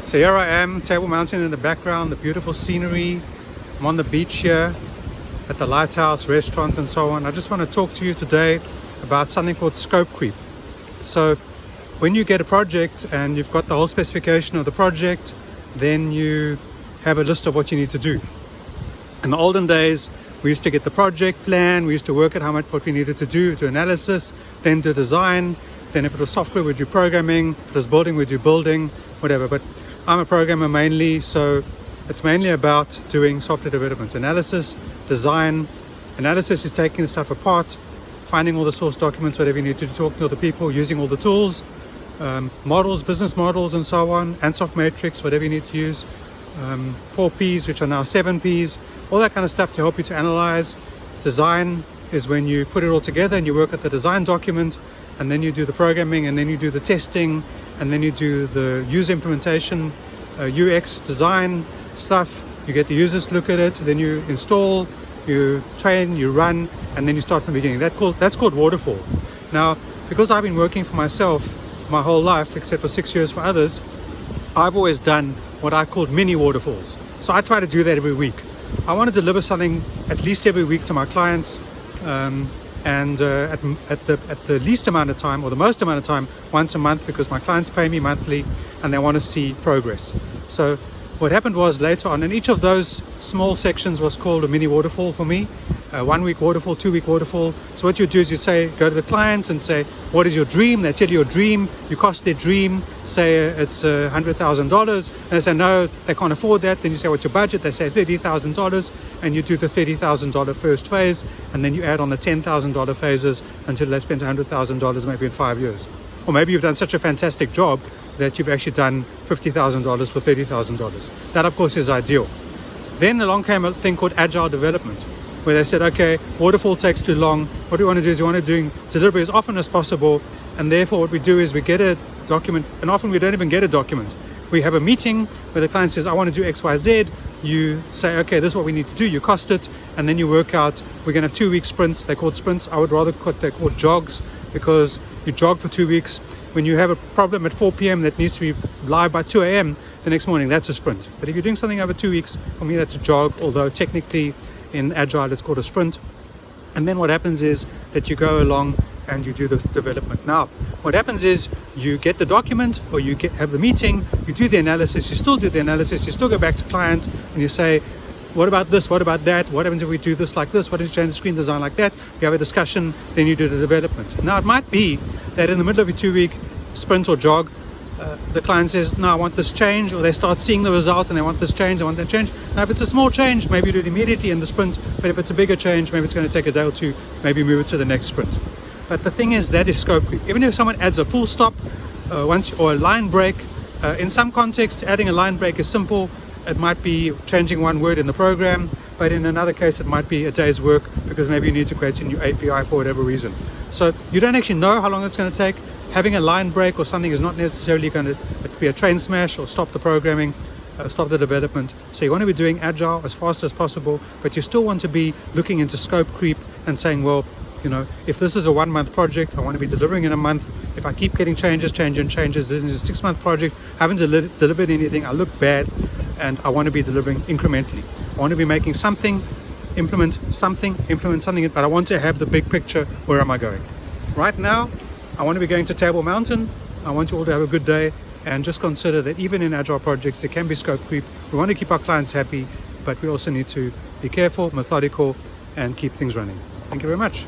So here I am, Table Mountain in the background, the beautiful scenery. I'm on the beach here at the lighthouse, restaurant and so on. I just want to talk to you today about something called scope creep. So when you get a project and you've got the whole specification of the project, then you have a list of what you need to do. In the olden days, we used to get the project plan, we used to work at what we needed to do analysis, then do design, then if it was software we'd do programming, if it was building we'd do building, whatever. But I'm a programmer mainly, so it's mainly about doing software development, analysis, design. Analysis is taking the stuff apart, finding all the source documents, whatever you need to do, talking to other people, using all the tools, models, business models and so on, Ansoff matrix, whatever you need to use, 4 Ps, which are now 7 Ps, all that kind of stuff to help you to analyze. Design is when you put it all together and you work at the design document, and then you do the programming, and then you do the testing, and then you do the user implementation, UX design stuff. You get the users to look at it, then you install, you train, you run, and then you start from the beginning. That's called Waterfall. Now, because I've been working for myself my whole life, except for 6 years for others, I've always done what I called mini waterfalls. So I try to do that every week. I want to deliver something at least every week to my clients, and at the least amount of time, or the most amount of time, once a month, because my clients pay me monthly and they want to see progress. So what happened was later on, and each of those small sections was called a mini waterfall for me. 1 week waterfall, 2 week waterfall. So what you do is you say, go to the client and say, what is your dream? They tell you your dream, you cost their dream, say it's $100,000, and they say no, they can't afford that. Then you say, what's your budget? They say $30,000, and you do the $30,000 first phase, and then you add on the $10,000 phases until they spend $100,000 maybe in 5 years. Or maybe you've done such a fantastic job that you've actually done $50,000 for $30,000. That of course is ideal. Then along came a thing called Agile development, where they said, okay, waterfall takes too long. What we want to do is we want to deliver as often as possible, and therefore what we do is we get a document, and often we don't even get a document. We have a meeting where the client says, I want to do X, Y, Z. You say, okay, this is what we need to do. You cost it, and then you work out, we're going to have 2 week sprints. They're called sprints. I would rather they're called jogs, because you jog for 2 weeks. When you have a problem at 4 p.m. that needs to be live by 2 a.m. the next morning, that's a sprint. But if you're doing something over 2 weeks, for me that's a jog, although technically in Agile it's called a sprint. And then what happens is that you go along and you do the development. Now, what happens is you get the document, or you have the meeting, you do the analysis, you still do the analysis, you still go back to client and you say, what about this, what about that, what happens if we do this like this, what if you change the screen design like that? You have a discussion, then you do the development. Now it might be that in the middle of your 2 week sprint or jog, the client says, no, I want this change, or they start seeing the results and they want this change, I want that change. Now if it's a small change, maybe you do it immediately in the sprint, but if it's a bigger change, maybe it's going to take a day or two, maybe move it to the next sprint. But the thing is, that is scope creep. Even if someone adds a full stop or a line break, in some contexts adding a line break is simple. It might be changing one word in the program, but in another case it might be a day's work, because maybe you need to create a new API for whatever reason. So you don't actually know how long it's going to take. Having a line break or something is not necessarily going to be a train smash or stop the programming, stop the development. So you want to be doing Agile as fast as possible, but you still want to be looking into scope creep and saying, well, you know, if this is a 1 month project, I want to be delivering in a month. If I keep getting changes, this is a 6 month project, I haven't delivered anything, I look bad, and I want to be delivering incrementally. I want to be making something, implement something, but I want to have the big picture. Where am I going? Right now, I want to be going to Table Mountain. I want you all to have a good day, and just consider that even in Agile projects, there can be scope creep. We want to keep our clients happy, but we also need to be careful, methodical, and keep things running. Thank you very much.